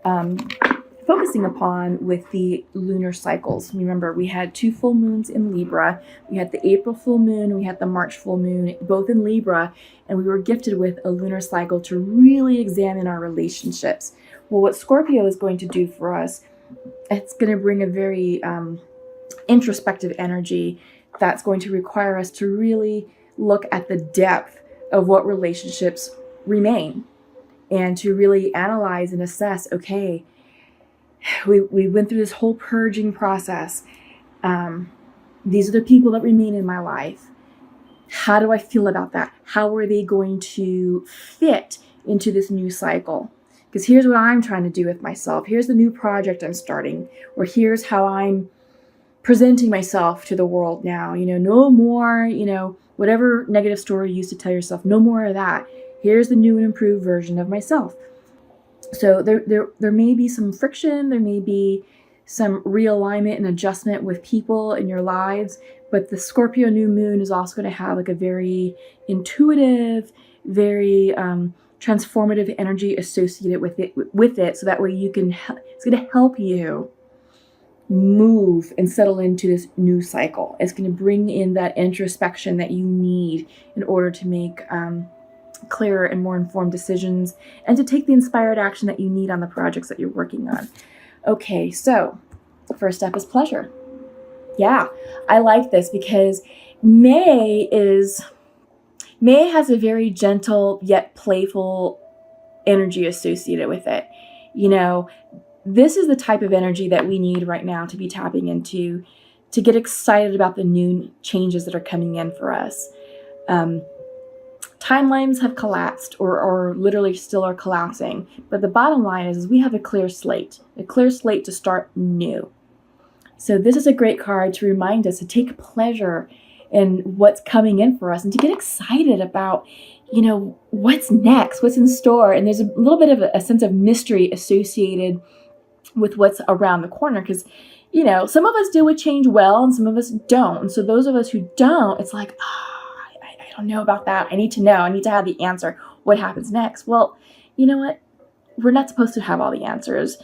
focusing upon with the lunar cycles. Remember, we had 2 full moons in Libra. We had the April full moon, we had the March full moon, both in Libra, and we were gifted with a lunar cycle to really examine our relationships. Well, what Scorpio is going to do for us, it's going to bring a very introspective energy that's going to require us to really look at the depth of what relationships remain and to really analyze and assess, okay, we went through this whole purging process. These are the people that remain in my life. How do I feel about that? How are they going to fit into this new cycle? Because here's what I'm trying to do with myself. Here's the new project I'm starting, or here's how I'm presenting myself to the world now. No more, whatever negative story you used to tell yourself, no more of that. Here's the new and improved version of myself. So there may be some friction, there may be some realignment and adjustment with people in your lives, but the Scorpio new moon is also going to have like a very intuitive, very transformative energy associated with it. So that way it's going to help you move and settle into this new cycle. It's going to bring in that introspection that you need in order to make clearer and more informed decisions and to take the inspired action that you need on the projects that you're working on. Okay, so the first step is pleasure. Yeah, I like this because May has a very gentle yet playful energy associated with it. This is the type of energy that we need right now to be tapping into, to get excited about the new changes that are coming in for us. Timelines have collapsed or literally still are collapsing. But the bottom line is we have a clear slate to start new. So this is a great card to remind us to take pleasure in what's coming in for us and to get excited about, what's next, what's in store. And there's a little bit of a sense of mystery associated with what's around the corner because, some of us deal with change well and some of us don't. And so those of us who don't, it's like, I don't know about that. I need to know. I need to have the answer. What happens next? Well, you know what? We're not supposed to have all the answers.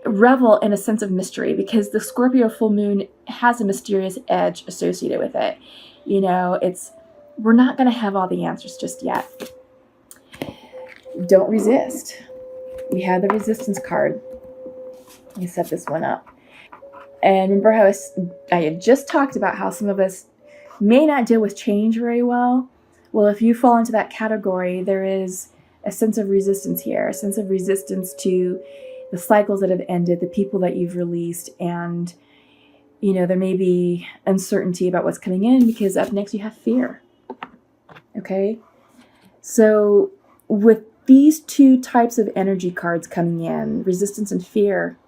Revel in a sense of mystery because the Scorpio full moon has a mysterious edge associated with it. We're not going to have all the answers just yet. Don't resist. We have the resistance card. Let me set this one up. And remember how I had just talked about how some of us may not deal with change very well. Well, if you fall into that category, there is a sense of resistance here, a sense of resistance to the cycles that have ended, the people that you've released, and, there may be uncertainty about what's coming in because up next you have fear. Okay? So with these 2 types of energy cards coming in, resistance and fear,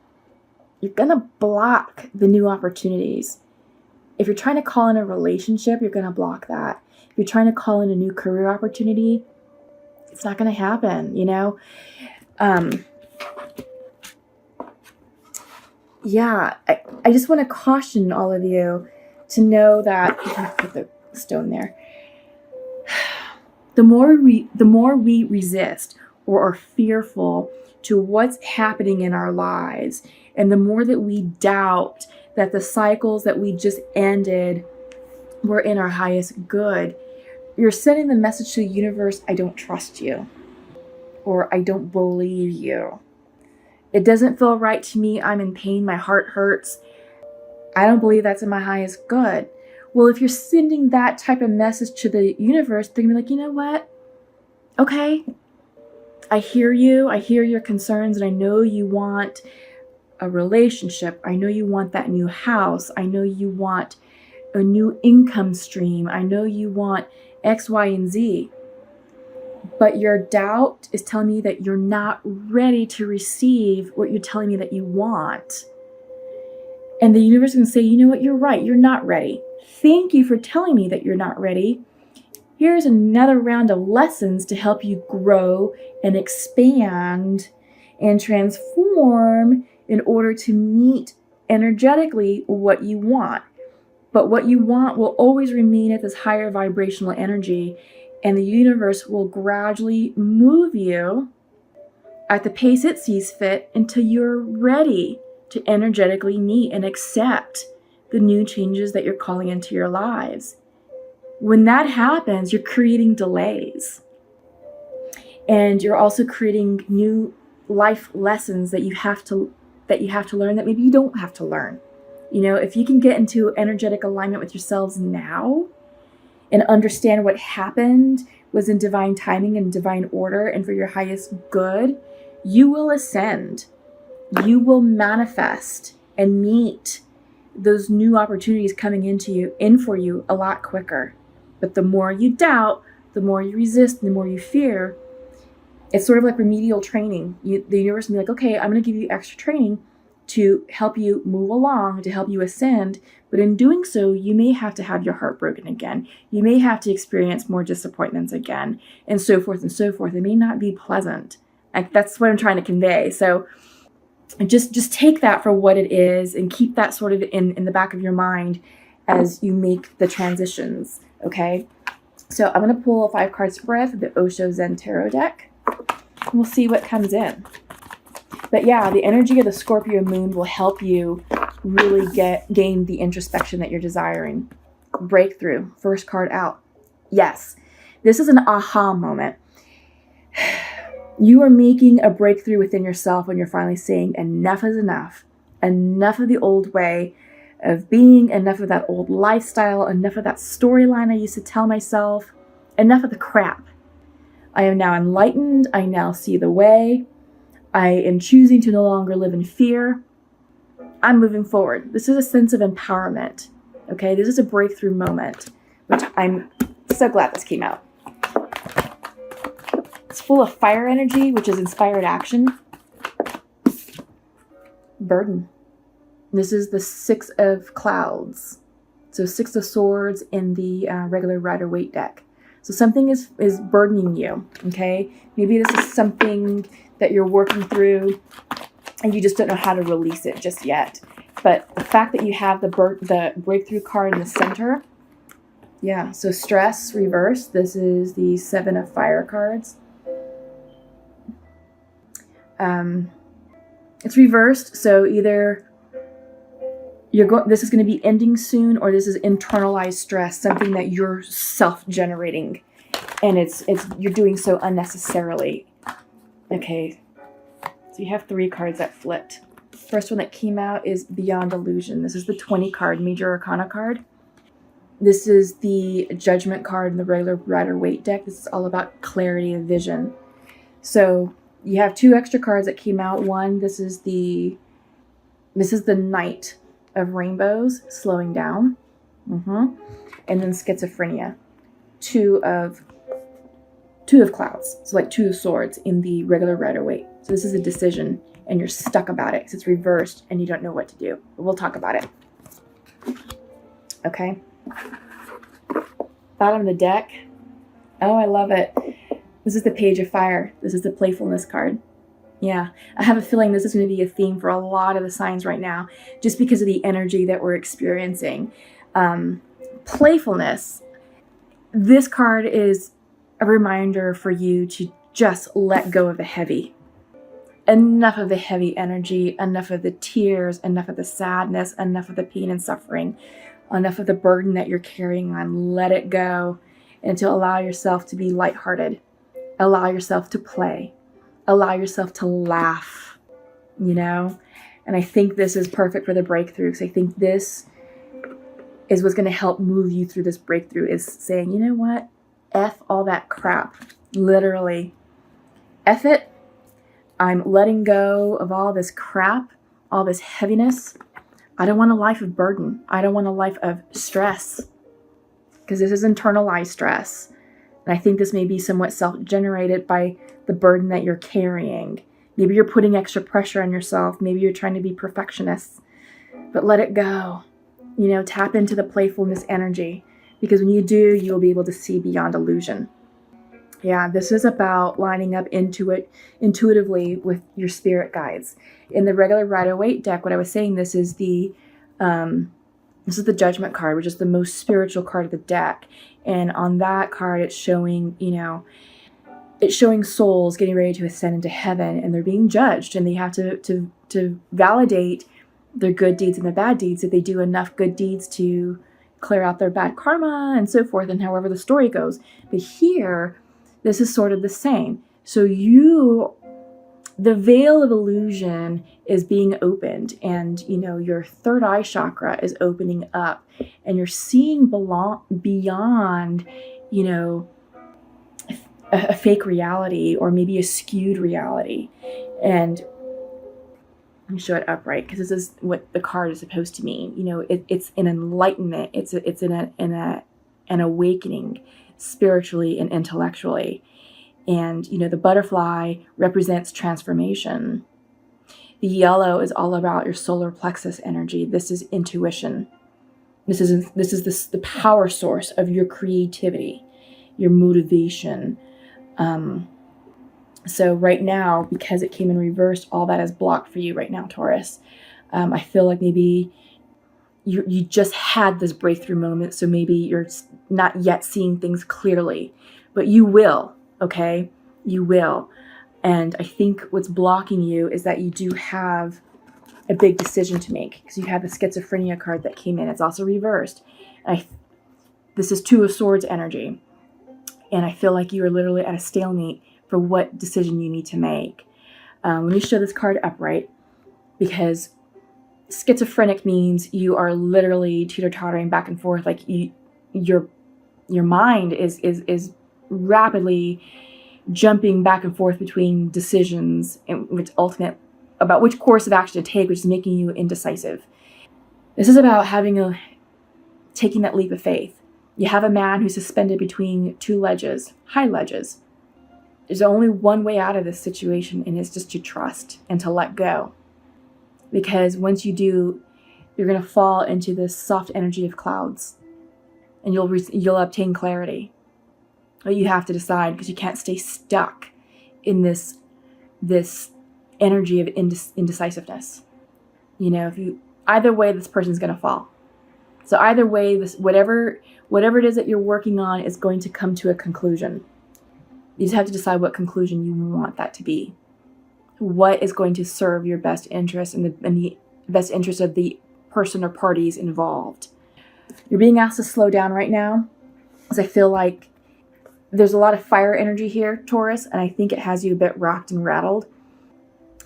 you're going to block the new opportunities. If you're trying to call in a relationship, you're going to block that. If you're trying to call in a new career opportunity, it's not going to happen, I just want to caution all of you to know that, you can put the stone there, the more we resist or are fearful to what's happening in our lives, and the more that we doubt that the cycles that we just ended were in our highest good, you're sending the message to the universe, I don't trust you, or I don't believe you. It doesn't feel right to me. I'm in pain. My heart hurts. I don't believe that's in my highest good. Well, if you're sending that type of message to the universe, they're going to be like, you know what? Okay, I hear you. I hear your concerns, and I know you want a relationship. I know you want that new house. I know you want a new income stream. I know you want X, Y, and Z. But your doubt is telling me that you're not ready to receive what you're telling me that you want. And the universe is going to say, you know what, you're right. You're not ready. Thank you for telling me that you're not ready. Here's another round of lessons to help you grow and expand and transform in order to meet energetically what you want. But what you want will always remain at this higher vibrational energy, and the universe will gradually move you at the pace it sees fit until you're ready to energetically meet and accept the new changes that you're calling into your lives. When that happens, you're creating delays. And you're also creating new life lessons that you have to learn that maybe you don't have to learn. You know, if you can get into energetic alignment with yourselves now and understand what happened was in divine timing and divine order and for your highest good, you will ascend. You will manifest and meet those new opportunities coming in for you a lot quicker. But the more you doubt, the more you resist, the more you fear, it's sort of like remedial training. The universe will be like, okay, I'm going to give you extra training to help you move along, to help you ascend. But in doing so, you may have to have your heart broken again. You may have to experience more disappointments again, and so forth and so forth. It may not be pleasant. Like, that's what I'm trying to convey. So just take that for what it is and keep that sort of in the back of your mind as you make the transitions, okay? So I'm going to pull a 5-card spread for the Osho Zen Tarot deck. And we'll see what comes in. But yeah, the energy of the Scorpio moon will help you really gain the introspection that you're desiring. Breakthrough. First card out. Yes, this is an aha moment. You are making a breakthrough within yourself when you're finally saying enough is enough. Enough of the old way of being, enough of that old lifestyle, enough of that storyline I used to tell myself, enough of the crap. I am now enlightened. I now see the way. I am choosing to no longer live in fear. I'm moving forward. This is a sense of empowerment. Okay, this is a breakthrough moment, which I'm so glad this came out. It's full of fire energy, which is inspired action. Burden. This is the 6 of clouds. So 6 of swords in the regular Rider-Waite deck. So something is burdening you, okay? Maybe this is something that you're working through and you just don't know how to release it just yet. But the fact that you have the breakthrough card in the center, yeah, so stress, reverse. This is the 7 of fire cards. It's reversed, so either this is going to be ending soon, or this is internalized stress, something that you're self-generating, and you're doing so unnecessarily. Okay, so you have 3 cards that flipped. First one that came out is Beyond Illusion. This is the 20 card, Major Arcana card. This is the Judgment card in the regular Rider-Waite deck. This is all about clarity of vision. So you have 2 extra cards that came out. One, this is the Knight of Rainbows, slowing down. And then Schizophrenia. 2 of clouds. So like 2 of swords in the regular Rider-Waite. So this is a decision and you're stuck about it because it's reversed and you don't know what to do. But we'll talk about it. Okay. Bottom of the deck. Oh, I love it. This is the Page of Fire. This is the playfulness card. Yeah, I have a feeling this is going to be a theme for a lot of the signs right now, just because of the energy that we're experiencing. Playfulness. This card is a reminder for you to just let go of the heavy. Enough of the heavy energy, enough of the tears, enough of the sadness, enough of the pain and suffering, enough of the burden that you're carrying on. Let it go, and to allow yourself to be lighthearted. Allow yourself to play. Allow yourself to laugh, you know? And I think this is perfect for the breakthrough, because I think this is what's going to help move you through this breakthrough, is saying, you know what? F all that crap. Literally. F it. I'm letting go of all this crap, all this heaviness. I don't want a life of burden. I don't want a life of stress, because this is internalized stress. And I think this may be somewhat self-generated by the burden that you're carrying. Maybe you're putting extra pressure on yourself. Maybe you're trying to be perfectionist. But let it go. You know, tap into the playfulness energy, because when you do, you'll be able to see beyond illusion. Yeah, this is about lining up intuitively with your spirit guides. In the regular Rider-Waite deck, what I was saying, this is the Judgment card, which is the most spiritual card of the deck. And on that card, it's showing, you know, it's showing souls getting ready to ascend into heaven, and they're being judged, and they have to validate their good deeds and their bad deeds. If they do enough good deeds to clear out their bad karma and so forth, and however the story goes. But here, this is sort of the same. So the veil of illusion is being opened, and your third eye chakra is opening up, and you're seeing beyond a fake reality, or maybe a skewed reality. And let me show it upright, because this is what the card is supposed to mean. It's an enlightenment. It's an awakening spiritually and intellectually. And the butterfly represents transformation. The yellow is all about your solar plexus energy. This is intuition. This is the power source of your creativity, your motivation. So right now, because it came in reversed, all that is blocked for you right now, Taurus. I feel like maybe you just had this breakthrough moment, so maybe you're not yet seeing things clearly, but you will, okay? You will. And I think what's blocking you is that you do have a big decision to make, because you have the schizophrenia card that came in. It's also reversed. This is Two of Swords energy. And I feel like you are literally at a stalemate for what decision you need to make. Let me show this card upright, because schizophrenic means you are literally teeter-tottering back and forth. Like your mind is rapidly jumping back and forth between decisions, and which about which course of action to take, which is making you indecisive. This is about taking that leap of faith. You have a man who's suspended between two ledges, high ledges. There's only one way out of this situation, and it's just to trust and to let go. Because once you do, you're going to fall into this soft energy of clouds, and you'll obtain clarity. But you have to decide, because you can't stay stuck in this energy of indecisiveness. Either way, this person's going to fall. So either way, whatever it is that you're working on is going to come to a conclusion. You just have to decide what conclusion you want that to be. What is going to serve your best interest and the best interest of the person or parties involved. You're being asked to slow down right now, because I feel like there's a lot of fire energy here, Taurus, and I think it has you a bit rocked and rattled.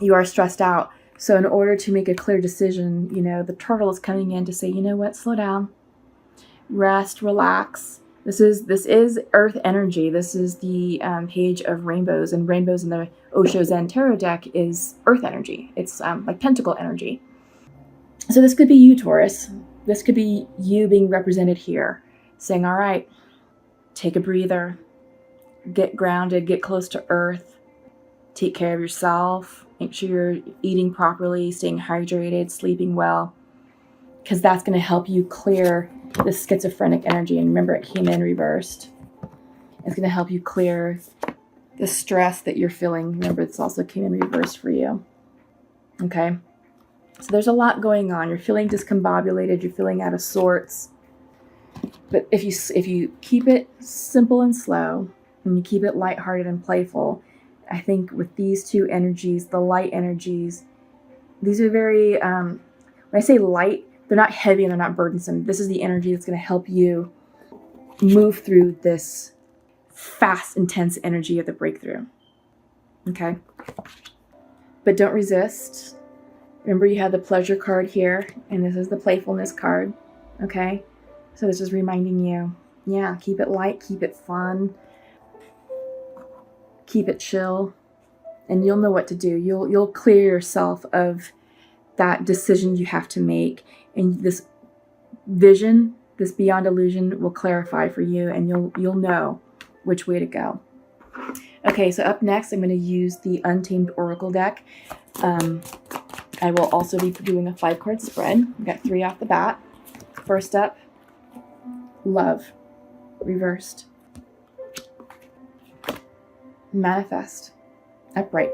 You are stressed out. So in order to make a clear decision, the turtle is coming in to say, what, slow down, rest, relax. This is earth energy. This is the page of rainbows, and rainbows in the Osho Zen Tarot deck is earth energy. It's like pentacle energy. So this could be you, Taurus. This could be you being represented here, saying, all right, take a breather, get grounded, get close to earth, take care of yourself, make sure you're eating properly, staying hydrated, sleeping well, because that's going to help you clear this schizophrenic energy. And remember, it came in reversed. It's going to help you clear the stress that you're feeling. Remember, this also came in reversed for you. Okay? So there's a lot going on. You're feeling discombobulated. You're feeling out of sorts. But if you keep it simple and slow, and you keep it lighthearted and playful, I think with these two energies, the light energies, these are very, when I say light, they're not heavy and they're not burdensome. This is the energy that's going to help you move through this fast, intense energy of the breakthrough. Okay? But don't resist. Remember, you have the pleasure card here, and this is the playfulness card. Okay? So this is reminding you, keep it light, keep it fun, keep it chill, and you'll know what to do. You'll clear yourself of that decision you have to make, and this vision, this beyond illusion, will clarify for you, and you'll know which way to go. Okay, so up next, I'm going to use the Untamed Oracle deck. I will also be doing a 5-card spread. I've got 3 off the bat. First up, love, reversed. Manifest, upright.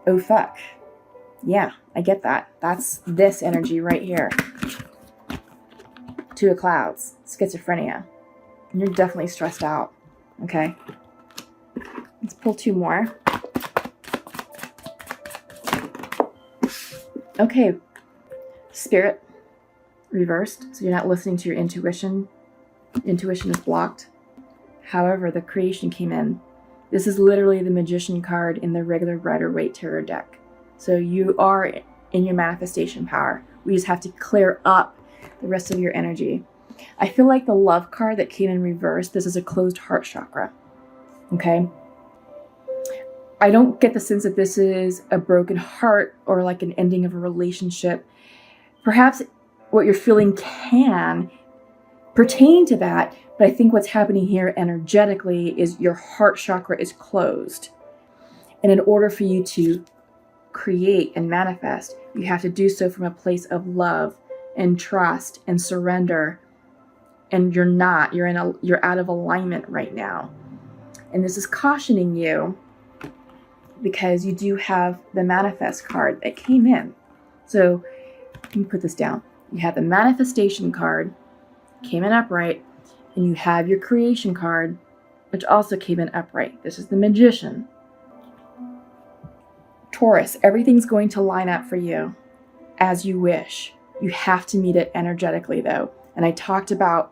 Oh, fuck. Yeah, I get that. That's this energy right here. 2 of Clouds, schizophrenia. And you're definitely stressed out, okay? pull two more. Okay, Spirit, reversed. So you're not listening to your intuition. Intuition is blocked. However, the Creation came in. This is literally the Magician card in the regular Rider-Waite Tarot deck. So you are in your manifestation power. We just have to clear up the rest of your energy. I feel like the Love card that came in reverse, this is a closed heart chakra. Okay? I don't get the sense that this is a broken heart or like an ending of a relationship. Perhaps what you're feeling can pertain to that, but I think what's happening here energetically is your heart chakra is closed. And in order for you to create and manifest, you have to do so from a place of love and trust and surrender. And you're out of alignment right now. And this is cautioning you because you do have the Manifest card that came in. So let me put this down. You have the Manifestation card, came in upright, and you have your Creation card, which also came in upright. This is the Magician. Taurus, everything's going to line up for you as you wish. You have to meet it energetically, though. And I talked about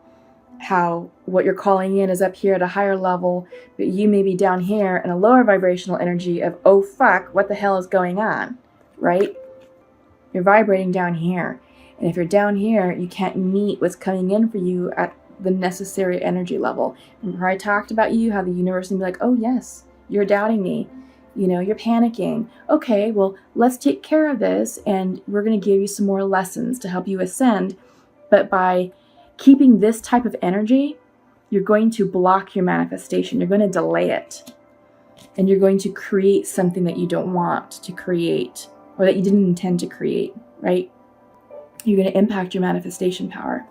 how what you're calling in is up here at a higher level, but you may be down here in a lower vibrational energy of, oh fuck, what the hell is going on, right? You're vibrating down here. And if you're down here, you can't meet what's coming in for you at the necessary energy level. Remember I talked about you, how the universe can be like, oh yes, you're doubting me. You know, you're panicking. Okay, well, let's take care of this and we're going to give you some more lessons to help you ascend. But by keeping this type of energy, you're going to block your manifestation. You're going to delay it. And you're going to create something that you don't want to create or that you didn't intend to create, right? You're going to impact your manifestation power.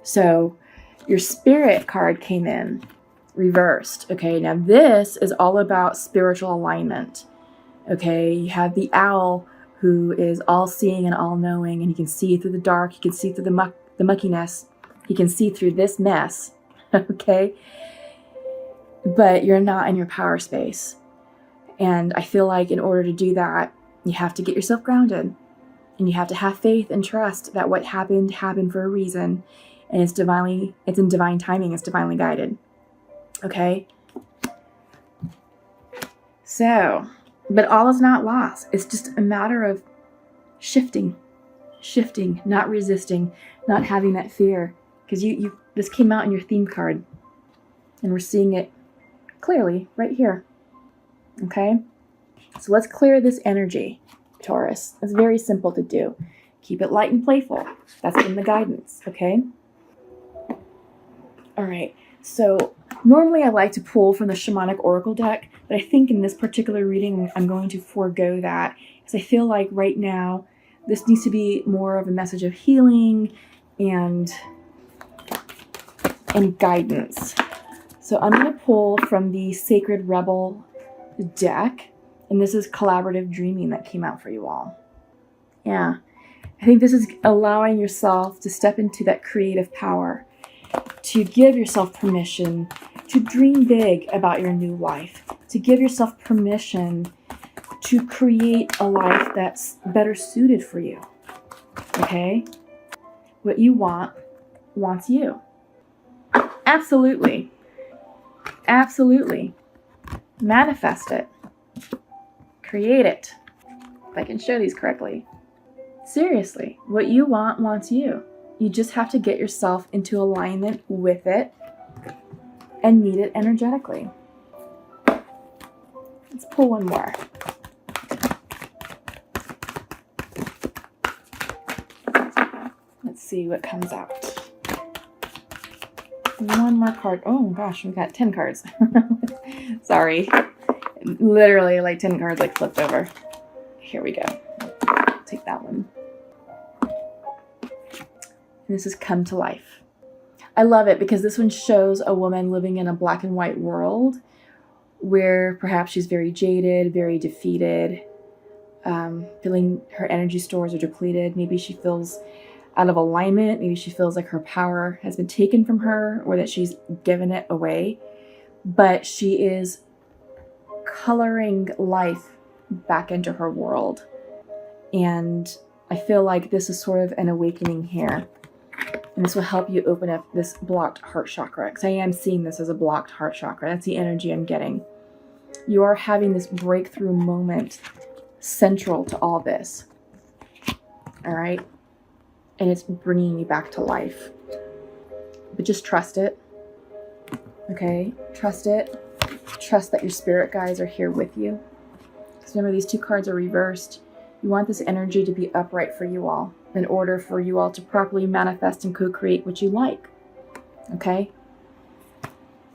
So your Spirit card came in reversed. Okay, now this is all about spiritual alignment. Okay, you have the owl who is all seeing and all knowing, and he can see through the dark, he can see through the muckiness, he can see through this mess. Okay, but you're not in your power space. And I feel like in order to do that, you have to get yourself grounded. And you have to have faith and trust that what happened for a reason. And it's in divine timing, it's divinely guided. Okay? So, but all is not lost. It's just a matter of shifting, not resisting, not having that fear. Because this came out in your theme card. And we're seeing it clearly right here. Okay? So let's clear this energy, Taurus. It's very simple to do. Keep it light and playful. That's been the guidance, okay? All right. So normally I like to pull from the Shamanic Oracle deck, but I think in this particular reading I'm going to forego that because I feel like right now this needs to be more of a message of healing and guidance. So I'm going to pull from the Sacred Rebel deck. And this is collaborative dreaming that came out for you all. Yeah. I think this is allowing yourself to step into that creative power, to give yourself permission to dream big about your new life, to give yourself permission to create a life that's better suited for you. Okay? What you want wants you. Absolutely. Absolutely. Manifest it. Create it. If I can show these correctly. Seriously, what you want wants you. You just have to get yourself into alignment with it and meet it energetically. Let's pull one more. Let's see what comes out. One more card. Oh gosh, we got 10 cards. Sorry. Literally like 10 cards like flipped over. Here we go. Take that one. And this is Come to Life. I love it because this one shows a woman living in a black and white world where perhaps she's very jaded, very defeated, feeling her energy stores are depleted. Maybe she feels out of alignment. Maybe she feels like her power has been taken from her or that she's given it away. But she is coloring life back into her world. And I feel like this is sort of an awakening here. And this will help you open up this blocked heart chakra, because I am seeing this as a blocked heart chakra. That's the energy I'm getting. You are having this breakthrough moment central to all this. All right? And it's bringing you back to life. But just trust it. Okay? Trust it. Trust that your spirit guides are here with you. Because remember, these two cards are reversed. You want this energy to be upright for you all in order for you all to properly manifest and co-create what you like. Okay?